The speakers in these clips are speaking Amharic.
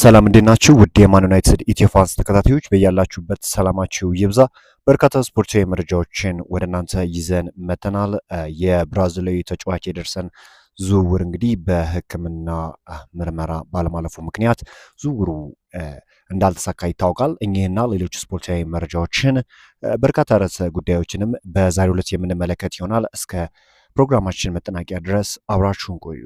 ሰላም እንዴት ናችሁ? ውድ የማን ዩናይትድ ኢትዮ ፋንስ ተከታታዮች በያላችሁበት ሰላማችሁ ይብዛ። በርካታ ስፖርታዊ መረጃዎችን ወደ እናንተ ይዘን መተናል። የብራዚላዊ ተጫዋች ኤደርሰን ዝውውር እንግዲህ በሕክምና ምርመራ ባለማለፉ ምክንያት ዝውውሩ እንዳልተሳካ ይታወቃል። እኚህና ሌሎች ስፖርታዊ መረጃዎችን በርካታ ርዕሰ ጉዳዮችንም በዛሬው ዕለት የምንመለከት ይሆናል። እስከ ፕሮግራማችን መጠናቂያ ድረስ አብራችሁን ቆዩ።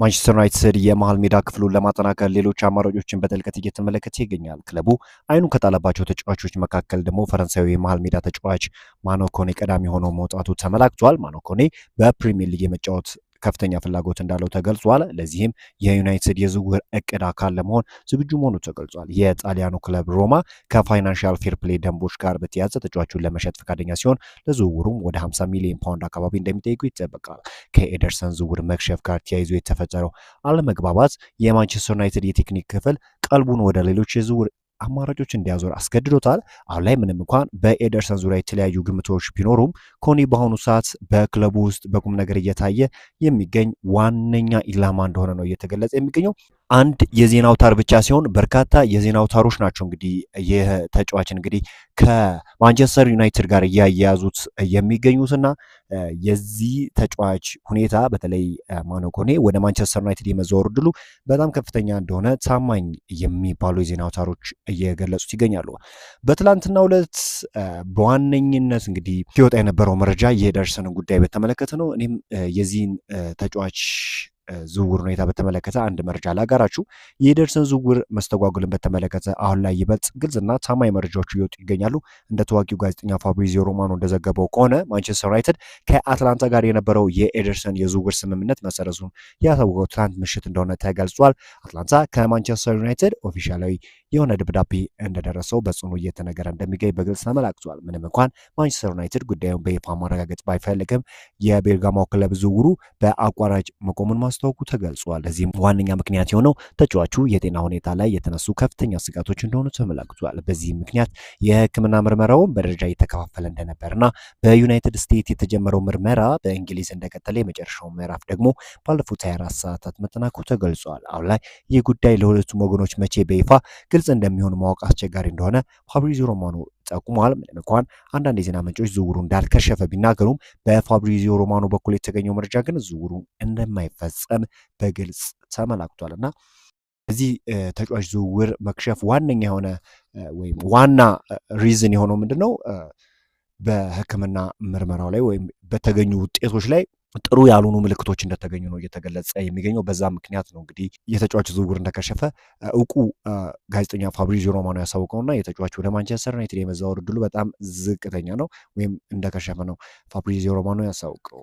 ማንቸስተር ዩናይትድ የመሃል ሜዳ ክፍሉን ለማጠናከር ሌሎች አማራጮችን በጥልቀት እየተመለከተ ይገኛል። ክለቡ አይኑን ከጣለባቸው ተጫዋቾች መካከል ደግሞ ፈረንሳዊ የመሃል ሜዳ ተጫዋች ማኖ ኮኔ ቀዳሚ ሆኖ መውጣቱ ተመላክቷል። ማኖ ኮኔ በፕሪሚየር ሊግ የመጫወት ከፍተኛ ፍላጎት እንዳለው ተገልጿል። ለዚህም የዩናይትድ የዝውውር እቅድ አካል ለመሆን ዝግጁ መሆኑ ተገልጿል። የጣሊያኑ ክለብ ሮማ ከፋይናንሻል ፌር ፕሌይ ደንቦች ጋር በተያያዘ ተጫዋቹን ለመሸጥ ፈቃደኛ ሲሆን ለዝውውሩም ወደ 50 ሚሊዮን ፓውንድ አካባቢ እንደሚጠይቁ ይጠበቃል። ከኤደርሰን ዝውውር መክሸፍ ጋር ተያይዞ የተፈጠረው አለመግባባት የማንቸስተር ዩናይትድ የቴክኒክ ክፍል ቀልቡን ወደ ሌሎች የዝውውር አማራጮች እንዲያዞር አስገድዶታል። አሁን ላይ ምንም እንኳን በኤደርሰን ዙሪያ የተለያዩ ግምቶች ቢኖሩም ኮኒ በአሁኑ ሰዓት በክለቡ ውስጥ በቁም ነገር እየታየ የሚገኝ ዋነኛ ኢላማ እንደሆነ ነው እየተገለጸ የሚገኘው። አንድ የዜና አውታር ብቻ ሲሆን በርካታ የዜና አውታሮች ናቸው እንግዲህ ይህ ተጫዋች እንግዲህ ከማንቸስተር ዩናይትድ ጋር እያያዙት የሚገኙትና የዚህ ተጫዋች ሁኔታ በተለይ ማኖ ኮኔ ወደ ማንቸስተር ዩናይትድ የመዘወር ዕድሉ በጣም ከፍተኛ እንደሆነ ታማኝ የሚባሉ የዜና አውታሮች እየገለጹት ይገኛሉ። በትላንትናው ዕለት በዋነኝነት እንግዲህ ሲወጣ የነበረው መረጃ የኤደርሰንን ጉዳይ በተመለከተ ነው። እኔም የዚህን ተጫዋች ዝውውር ሁኔታ በተመለከተ አንድ መረጃ ላጋራችሁ። የኤደርሰን ዝውውር መስተጓጉልን በተመለከተ አሁን ላይ ይበልጥ ግልጽና ታማኝ መረጃዎች እየወጡ ይገኛሉ። እንደ ታዋቂው ጋዜጠኛ ፋብሪዚዮ ሮማኖ እንደዘገበው ከሆነ ማንቸስተር ዩናይትድ ከአትላንታ ጋር የነበረው የኤደርሰን የዝውውር ስምምነት መሰረዙን ያሳወቀው ትናንት ምሽት እንደሆነ ተገልጿል። አትላንታ ከማንቸስተር ዩናይትድ ኦፊሻላዊ የሆነ ደብዳቤ እንደደረሰው በጽኑ እየተነገረ እንደሚገኝ በግልጽ ተመላክቷል። ምንም እንኳን ማንቸስተር ዩናይትድ ጉዳዩን በይፋ ማረጋገጥ ባይፈልግም የቤርጋማው ክለብ ዝውውሩ በአቋራጭ መቆሙን ማስታወቁ ተገልጿል። ለዚህም ዋነኛ ምክንያት የሆነው ተጫዋቹ የጤና ሁኔታ ላይ የተነሱ ከፍተኛ ስጋቶች እንደሆኑ ተመላክቷል። በዚህ ምክንያት የሕክምና ምርመራውን በደረጃ እየተከፋፈለ እንደነበርና በዩናይትድ ስቴትስ የተጀመረው ምርመራ በእንግሊዝ እንደቀጠለ የመጨረሻው ምዕራፍ ደግሞ ባለፉት 24 ሰዓታት መጠናቀቁ ተገልጿል። አሁን ላይ ይህ ጉዳይ ለሁለቱም ወገኖች መቼ በይፋ ግልጽ እንደሚሆን ማወቅ አስቸጋሪ እንደሆነ ፋብሪዚዮ ሮማኖ ጠቁሟል። ምንም እንኳን አንዳንድ የዜና ምንጮች ዝውውሩ እንዳልከሸፈ ቢናገሩም በፋብሪዚዮ ሮማኖ በኩል የተገኘው መረጃ ግን ዝውውሩ እንደማይፈጸም በግልጽ ተመላክቷል እና እዚህ ተጫዋች ዝውውር መክሸፍ ዋነኛ የሆነ ወይም ዋና ሪዝን የሆነው ምንድነው? በሕክምና ምርመራው ላይ ወይም በተገኙ ውጤቶች ላይ ጥሩ ያልሆኑ ምልክቶች እንደተገኙ ነው እየተገለጸ የሚገኘው። በዛ ምክንያት ነው እንግዲህ የተጫዋቹ ዝውውር እንደከሸፈ እውቁ ጋዜጠኛ ፋብሪዚዮ ሮማኖ ያሳውቀውና የተጫዋቹ ወደ ማንቸስተር ዩናይትድ የመዛወር ዕድሉ በጣም ዝቅተኛ ነው ወይም እንደከሸፈ ነው ፋብሪዚዮ ሮማኖ ያሳውቀው።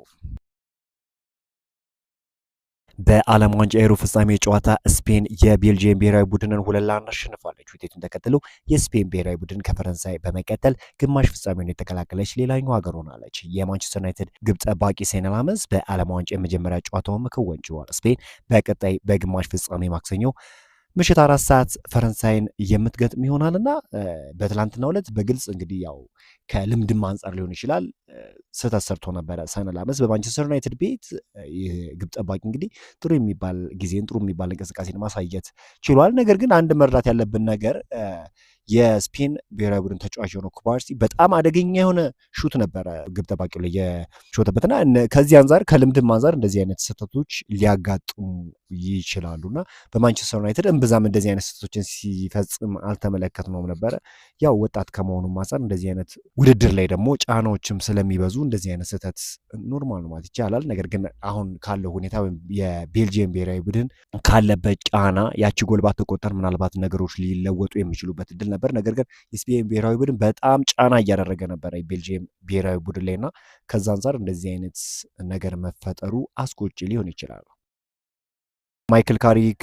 በዓለም ዋንጫ የሩብ ፍጻሜ ጨዋታ ስፔን የቤልጂየም ብሔራዊ ቡድንን 2-1 አሸንፋለች። ውጤቱን ተከትሎ የስፔን ብሔራዊ ቡድን ከፈረንሳይ በመቀጠል ግማሽ ፍጻሜውን የተቀላቀለች ሌላኛው ሀገር ሆናለች። የማንቸስተር ዩናይትድ ግብ ጠባቂ ሴነ ላመንስ በዓለም ዋንጫ የመጀመሪያ ጨዋታውን መከወን ችሏል። ስፔን በቀጣይ በግማሽ ፍጻሜ ማክሰኞ ምሽት 4 ሰዓት ፈረንሳይን የምትገጥም ይሆናልና በትላንትናው ዕለት በግልጽ እንግዲህ ያው ከልምድም አንጻር ሊሆን ይችላል ስህተት ሰርቶ ነበረ ሰነ ላመንስ በማንቸስተር ዩናይትድ ቤት። ግብ ጠባቂ እንግዲህ ጥሩ የሚባል ጊዜን ጥሩ የሚባል እንቅስቃሴን ማሳየት ችሏል። ነገር ግን አንድ መረዳት ያለብን ነገር የስፔን ብሔራዊ ቡድን ተጫዋች የሆነው ኩባርሲ በጣም አደገኛ የሆነ ሹት ነበረ ግብ ጠባቂው ላይ የሾተበትና ከዚህ አንጻር ከልምድም አንጻር እንደዚህ አይነት ስህተቶች ሊያጋጥሙ ይችላሉና በማንቸስተር ዩናይትድ እምብዛም እንደዚህ አይነት ስህተቶችን ሲፈጽም አልተመለከትነውም ነበረ። ያው ወጣት ከመሆኑም አንጻር እንደዚህ አይነት ውድድር ላይ ደግሞ ጫናዎችም ስለሚበዙ እንደዚህ አይነት ስህተት ኖርማል ነው ማለት ይቻላል። ነገር ግን አሁን ካለው ሁኔታ ወይም የቤልጂየም ብሔራዊ ቡድን ካለበት ጫና ያቺ ጎል ባትቆጠር ምናልባት ነገሮች ሊለወጡ የሚችሉበት እድል ነበር። ነገር ግን የስፔን ብሔራዊ ቡድን በጣም ጫና እያደረገ ነበረ የቤልጂየም ብሔራዊ ቡድን ላይ እና ከዛ አንጻር እንደዚህ አይነት ነገር መፈጠሩ አስቆጪ ሊሆን ይችላል። ማይክል ካሪክ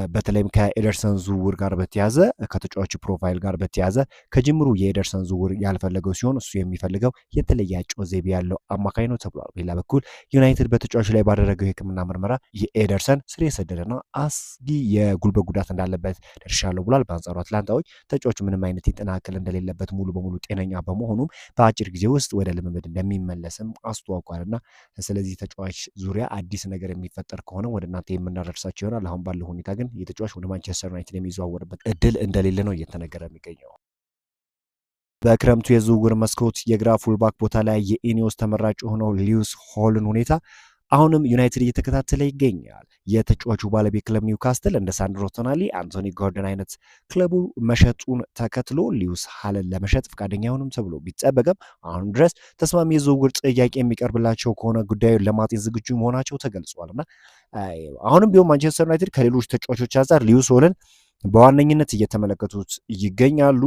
በተለይም ከኤደርሰን ዝውውር ጋር በተያዘ ከተጫዋቹ ፕሮፋይል ጋር በተያዘ ከጅምሩ የኤደርሰን ዝውውር ያልፈለገው ሲሆን እሱ የሚፈልገው የተለየ አጨዋወት ዘይቤ ያለው አማካኝ ነው ተብሏል። በሌላ በኩል ዩናይትድ በተጫዋቹ ላይ ባደረገው የሕክምና ምርመራ የኤደርሰን ስር የሰደደና አስጊ የጉልበት ጉዳት እንዳለበት ደርሻለሁ ብሏል። በአንጻሩ አትላንታዎች ተጫዋቹ ምንም አይነት የጤና እክል እንደሌለበት ሙሉ በሙሉ ጤነኛ በመሆኑም በአጭር ጊዜ ውስጥ ወደ ልምምድ እንደሚመለስም አስተዋውቋልና ስለዚህ ተጫዋች ዙሪያ አዲስ ነገር የሚፈጠር ከሆነ ወደ እናንተ የምናደርሳቸው ይሆናል። አሁን ባለው ሁኔታ ግን የተጫዋች ወደ ማንቸስተር ዩናይትድ የሚዘዋወርበት እድል እንደሌለ ነው እየተነገረ የሚገኘው። በክረምቱ የዝውውር መስኮት የግራ ፉልባክ ቦታ ላይ የኢኒዮስ ተመራጭ የሆነው ሊዩስ ሆልን ሁኔታ አሁንም ዩናይትድ እየተከታተለ ይገኛል። የተጫዋቹ ባለቤት ክለብ ኒውካስትል እንደ ሳንድሮ ቶናሊ፣ አንቶኒ ጎርደን አይነት ክለቡ መሸጡን ተከትሎ ሊዩስ ሆልን ለመሸጥ ፈቃደኛ አይሆንም ተብሎ ቢጠበቅም አሁን ድረስ ተስማሚ የዝውውር ጥያቄ የሚቀርብላቸው ከሆነ ጉዳዩን ለማጤን ዝግጁ መሆናቸው ተገልጿል እና አሁንም ቢሆን ማንቸስተር ዩናይትድ ከሌሎች ተጫዋቾች አንጻር ሊዩስ ሆልን በዋነኝነት እየተመለከቱት ይገኛሉ።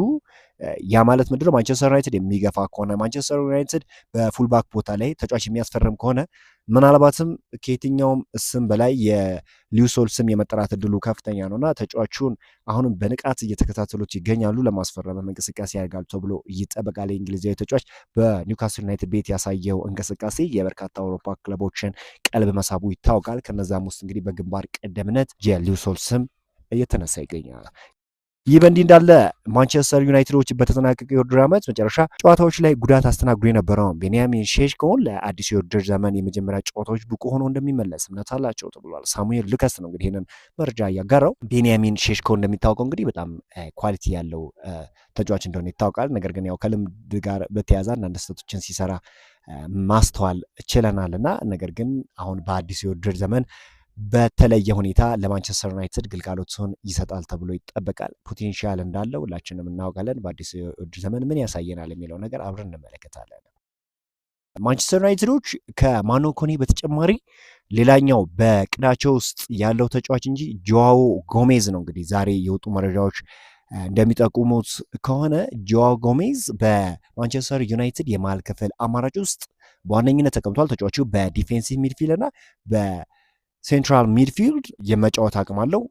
ያ ማለት ምንድነው? ማንቸስተር ዩናይትድ የሚገፋ ከሆነ ማንቸስተር ዩናይትድ በፉልባክ ቦታ ላይ ተጫዋች የሚያስፈርም ከሆነ ምናልባትም ከየትኛውም ስም በላይ የሊዩስ ሆል ስም የመጠራት እድሉ ከፍተኛ ነውና ተጫዋቹን አሁንም በንቃት እየተከታተሉት ይገኛሉ። ለማስፈረም እንቅስቃሴ ያደርጋሉ ተብሎ ይጠበቃል። የእንግሊዛዊ ተጫዋች በኒውካስል ዩናይትድ ቤት ያሳየው እንቅስቃሴ የበርካታ አውሮፓ ክለቦችን ቀልብ መሳቡ ይታወቃል። ከነዛም ውስጥ እንግዲህ በግንባር ቀደምነት የሊዩስ ሆል ስም እየተነሳ ይገኛል። ይህ በእንዲህ እንዳለ ማንቸስተር ዩናይትዶች በተጠናቀቀ የውድድር ዓመት መጨረሻ ጨዋታዎች ላይ ጉዳት አስተናግዶ የነበረውን ቤንያሚን ሼሽኮን ለአዲሱ የውድድር ዘመን የመጀመሪያ ጨዋታዎች ብቁ ሆኖ እንደሚመለስ እምነት አላቸው ተብሏል። ሳሙኤል ሉከስ ነው እንግዲህ ይህንን መረጃ እያጋራው። ቤንያሚን ሼሽኮ እንደሚታወቀው እንግዲህ በጣም ኳሊቲ ያለው ተጫዋች እንደሆነ ይታወቃል። ነገር ግን ያው ከልምድ ጋር በተያያዘ አንዳንድ ስህተቶችን ሲሰራ ማስተዋል ችለናል እና ነገር ግን አሁን በአዲሱ የውድድር ዘመን በተለየ ሁኔታ ለማንቸስተር ዩናይትድ ግልጋሎቱን ይሰጣል ተብሎ ይጠበቃል። ፖቴንሻል እንዳለው ሁላችንም እናውቃለን። በአዲስ የውድድር ዘመን ምን ያሳየናል የሚለው ነገር አብረን እንመለከታለን። ማንቸስተር ዩናይትዶች ከማኖ ኮኔ በተጨማሪ ሌላኛው በቅዳቸው ውስጥ ያለው ተጫዋች እንጂ ጆዋዎ ጎሜዝ ነው። እንግዲህ ዛሬ የወጡ መረጃዎች እንደሚጠቁሙት ከሆነ ጆዋዎ ጎሜዝ በማንቸስተር ዩናይትድ የመሃል ክፍል አማራጭ ውስጥ በዋነኝነት ተቀምጧል። ተጫዋቹ በዲፌንሲቭ ሚድፊልድ እና ሴንትራል ሚድፊልድ የመጫወት አቅም አለው።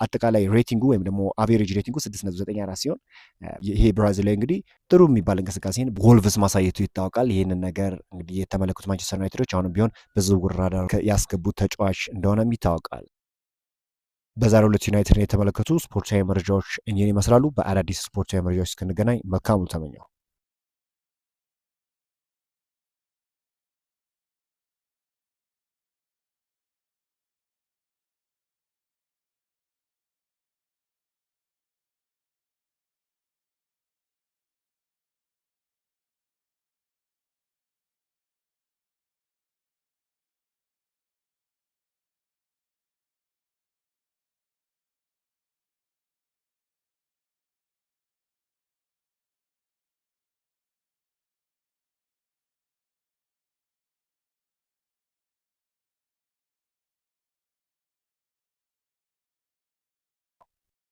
አጠቃላይ ሬቲንጉ ወይም ደግሞ አቬሬጅ ሬቲንጉ 6.94 ሲሆን ይሄ ብራዚላዊ እንግዲህ ጥሩ የሚባል እንቅስቃሴን ጎልቭስ ማሳየቱ ይታወቃል። ይህንን ነገር እንግዲህ የተመለከቱት ማንቸስተር ዩናይትዶች አሁንም ቢሆን በዝውውር ራዳር ያስገቡት ተጫዋች እንደሆነም ይታወቃል። በዛሬው ዕለት ዩናይትድን የተመለከቱ ስፖርታዊ መረጃዎች እኚህን ይመስላሉ። በአዳዲስ ስፖርታዊ መረጃዎች እስክንገናኝ መልካሙን ተመኘው።